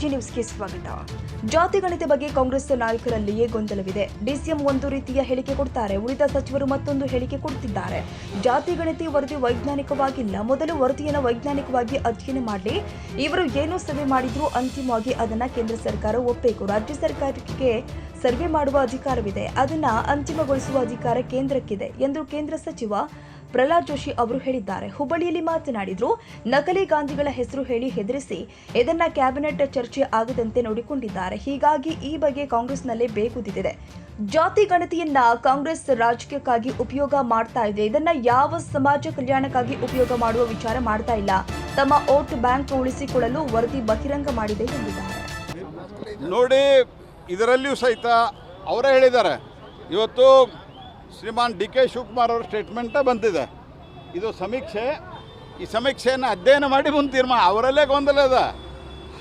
AG ನ್ಯೂಸ್ಗೆ ಸ್ವಾಗತ. ಜಾತಿ ಗಣತಿ ಬಗ್ಗೆ ಕಾಂಗ್ರೆಸ್ ನಾಯಕರಲ್ಲಿಯೇ ಗೊಂದಲವಿದೆ. ಡಿಸಿಎಂ ಒಂದು ರೀತಿಯ ಹೇಳಿಕೆ ಕೊಡ್ತಾರೆ, ಉಳಿದ ಸಚಿವರು ಮತ್ತೊಂದು ಹೇಳಿಕೆ ಕೊಡುತ್ತಿದ್ದಾರೆ. ಜಾತಿ ಗಣತಿ ವರದಿ ವೈಜ್ಞಾನಿಕವಾಗಿಲ್ಲ. ಮೊದಲು ವರದಿಯನ್ನು ವೈಜ್ಞಾನಿಕವಾಗಿ ಅಧ್ಯಯನ ಮಾಡಲಿ. ಇವರು ಏನು ಸರ್ವೆ ಮಾಡಿದ್ರು ಅಂತಿಮವಾಗಿ ಅದನ್ನ ಕೇಂದ್ರ ಸರ್ಕಾರ ಒಪ್ಪಬೇಕು. ರಾಜ್ಯ ಸರ್ಕಾರಕ್ಕೆ ಸರ್ವೆ ಮಾಡುವ ಅಧಿಕಾರವಿದೆ, ಅದನ್ನ ಅಂತಿಮಗೊಳಿಸುವ ಅಧಿಕಾರ ಕೇಂದ್ರಕ್ಕಿದೆ ಎಂದು ಕೇಂದ್ರ ಸಚಿವ ಪ್ರಹ್ಲಾದ್ ಜೋಶಿ ಅವರು ಹೇಳಿದ್ದಾರೆ. ಹುಬ್ಬಳ್ಳಿಯಲ್ಲಿ ಮಾತನಾಡಿದ್ರು. ನಕಲಿ ಗಾಂಧಿಗಳ ಹೆಸರು ಹೇಳಿ ಹೆದರಿಸಿ ಇದನ್ನ ಕ್ಯಾಬಿನೆಟ್ ಚರ್ಚೆ ಆಗದಂತೆ ನೋಡಿಕೊಂಡಿದ್ದಾರೆ. ಹೀಗಾಗಿ ಈ ಬಗ್ಗೆ ಕಾಂಗ್ರೆಸ್ನಲ್ಲೇ ಬೇಗುದಿದೆ. ಜಾತಿ ಗಣತಿಯನ್ನ ಕಾಂಗ್ರೆಸ್ ರಾಜಕೀಯಕ್ಕಾಗಿ ಉಪಯೋಗ ಮಾಡ್ತಾ ಇದೆ. ಇದನ್ನ ಯಾವ ಸಮಾಜ ಕಲ್ಯಾಣಕ್ಕಾಗಿ ಉಪಯೋಗ ಮಾಡುವ ವಿಚಾರ ಮಾಡ್ತಾ ಇಲ್ಲ. ತಮ್ಮ ವೋಟ್ ಬ್ಯಾಂಕ್ ಉಳಿಸಿಕೊಳ್ಳಲು ವರದಿ ಬಹಿರಂಗ ಮಾಡಿದೆ ಎಂದಿದ್ದಾರೆ. ನೋಡಿ, ಇದರಲ್ಲಿಯೂ ಸಹಿತ ಅವರೇ ಹೇಳಿದ್ದಾರೆ. ಇವತ್ತು ಶ್ರೀಮಾನ್ ಡಿ ಕೆ ಶಿವಕುಮಾರ್ ಅವರ ಸ್ಟೇಟ್ಮೆಂಟೇ ಬಂದಿದೆ. ಇದು ಸಮೀಕ್ಷೆ, ಈ ಸಮೀಕ್ಷೆಯನ್ನು ಅಧ್ಯಯನ ಮಾಡಿ ಮುಂದೆ ತೀರ್ಮಾನ. ಅವರಲ್ಲೇ ಗೊಂದಲ ಇದೆ.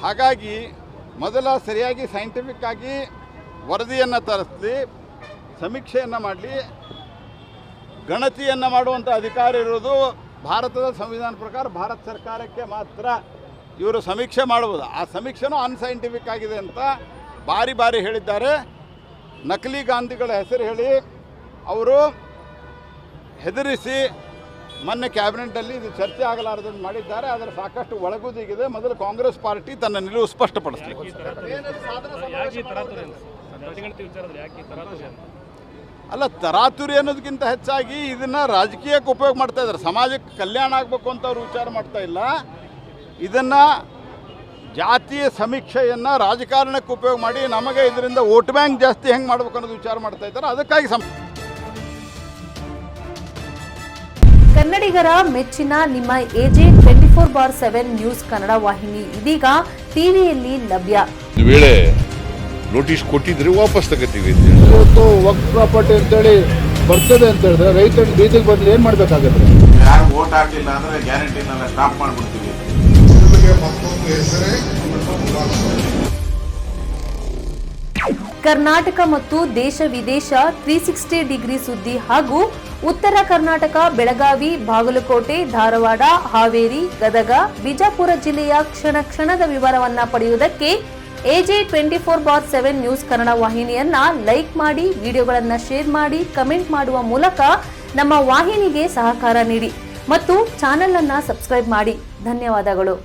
ಹಾಗಾಗಿ ಮೊದಲ ಸರಿಯಾಗಿ ಸೈಂಟಿಫಿಕ್ ಆಗಿ ವರದಿಯನ್ನು ತರಿಸಿ ಸಮೀಕ್ಷೆಯನ್ನು ಮಾಡಲಿ. ಗಣತಿಯನ್ನು ಮಾಡುವಂಥ ಅಧಿಕಾರ ಇರೋದು ಭಾರತದ ಸಂವಿಧಾನ ಪ್ರಕಾರ ಭಾರತ ಸರ್ಕಾರಕ್ಕೆ ಮಾತ್ರ. ಇವರು ಸಮೀಕ್ಷೆ ಮಾಡ್ಬೋದು. ಆ ಸಮೀಕ್ಷೆನೂ ಅನ್ಸೈಂಟಿಫಿಕ್ ಆಗಿದೆ ಅಂತ ಬಾರಿ ಬಾರಿ ಹೇಳಿದ್ದಾರೆ. ನಕಲಿ ಗಾಂಧಿಗಳ ಹೆಸರು ಹೇಳಿ ಅವರು ಹೆದರಿಸಿ ಮೊನ್ನೆ ಕ್ಯಾಬಿನೆಟಲ್ಲಿ ಇದು ಚರ್ಚೆ ಆಗಲಾರದನ್ನು ಮಾಡಿದ್ದಾರೆ. ಅದರ ಸಾಕಷ್ಟು ಒಳಗುದಿಗಿದೆ. ಮೊದಲು ಕಾಂಗ್ರೆಸ್ ಪಾರ್ಟಿ ತನ್ನ ನಿಲುವು ಸ್ಪಷ್ಟಪಡಿಸಲಿ. ಅಲ್ಲ, ತರಾತುರಿ ಅನ್ನೋದಕ್ಕಿಂತ ಹೆಚ್ಚಾಗಿ ಇದನ್ನು ರಾಜಕೀಯಕ್ಕೆ ಉಪಯೋಗ ಮಾಡ್ತಾ ಇದ್ದಾರೆ. ಸಮಾಜಕ್ಕೆ ಕಲ್ಯಾಣ ಆಗಬೇಕು ಅಂತ ಅವರು ವಿಚಾರ ಮಾಡ್ತಾ ಇಲ್ಲ. ಇದನ್ನು ಜಾತಿಯ ಸಮೀಕ್ಷೆಯನ್ನು ರಾಜಕಾರಣಕ್ಕೆ ಉಪಯೋಗ ಮಾಡಿ ನಮಗೆ ಇದರಿಂದ ವೋಟ್ ಬ್ಯಾಂಕ್ ಜಾಸ್ತಿ ಹೆಂಗೆ ಮಾಡ್ಬೇಕು ಅನ್ನೋದು ವಿಚಾರ ಮಾಡ್ತಾ ಇದ್ದಾರೆ. ಅದಕ್ಕಾಗಿ ಕನ್ನಡಿಗರ ಮೆಚ್ಚಿನ ನಿಮ್ಮ ಎಜೆ 24/7 ನ್ಯೂಸ್ ಕನ್ನಡ ವಾಹಿನಿ ಇದೀಗ ಟಿವಿಯಲ್ಲಿ ಲಭ್ಯ. ವೇಳೆ ನೋಟಿಸ್ ಕೊಟ್ಟಿದ್ರೆ ವಾಪಸ್ ತಗೋತೀವಿ. ಇವತ್ತು ವಕ್ಫ್ ಪ್ರಾಪರ್ಟಿ ಅಂತೇಳಿ ಬರ್ತದೆ ಅಂತ ಹೇಳಿದ್ರೆ ರೈತರು ಬೀದಿಗೆ ಬಂದ್ರೆ ಏನ್ ಮಾಡ್ಬೇಕಾಗತ್ತೆ? ಯಾರು ವೋಟ್ ಹಾಕಿಲ್ಲ ಅಂದ್ರೆ ಗ್ಯಾರಂಟಿನೆಲ್ಲ ಸ್ಟಾಪ್ ಮಾಡ್ಬಿಡ್ತೀವಿ. ಕರ್ನಾಟಕ ಮತ್ತು ದೇಶ ವಿದೇಶ 360 ಡಿಗ್ರಿ ಸುದ್ದಿ ಹಾಗೂ ಉತ್ತರ ಕರ್ನಾಟಕ, ಬೆಳಗಾವಿ, ಬಾಗಲಕೋಟೆ, ಧಾರವಾಡ, ಹಾವೇರಿ, ಗದಗ, ಬಿಜಾಪುರ ಜಿಲ್ಲೆಯ ಕ್ಷಣ ಕ್ಷಣದ ವಿವರವನ್ನ ಪಡೆಯುವುದಕ್ಕೆ ಎಜೆ 24/7 ನ್ಯೂಸ್ ಕನ್ನಡ ವಾಹಿನಿಯನ್ನ ಲೈಕ್ ಮಾಡಿ, ವಿಡಿಯೋಗಳನ್ನ ಶೇರ್ ಮಾಡಿ, ಕಮೆಂಟ್ ಮಾಡುವ ಮೂಲಕ ನಮ್ಮ ವಾಹಿನಿಗೆ ಸಹಕಾರ ನೀಡಿ ಮತ್ತು ಚಾನೆಲ್ ಅನ್ನ ಸಬ್ಸ್ಕ್ರೈಬ್ ಮಾಡಿ. ಧನ್ಯವಾದಗಳು.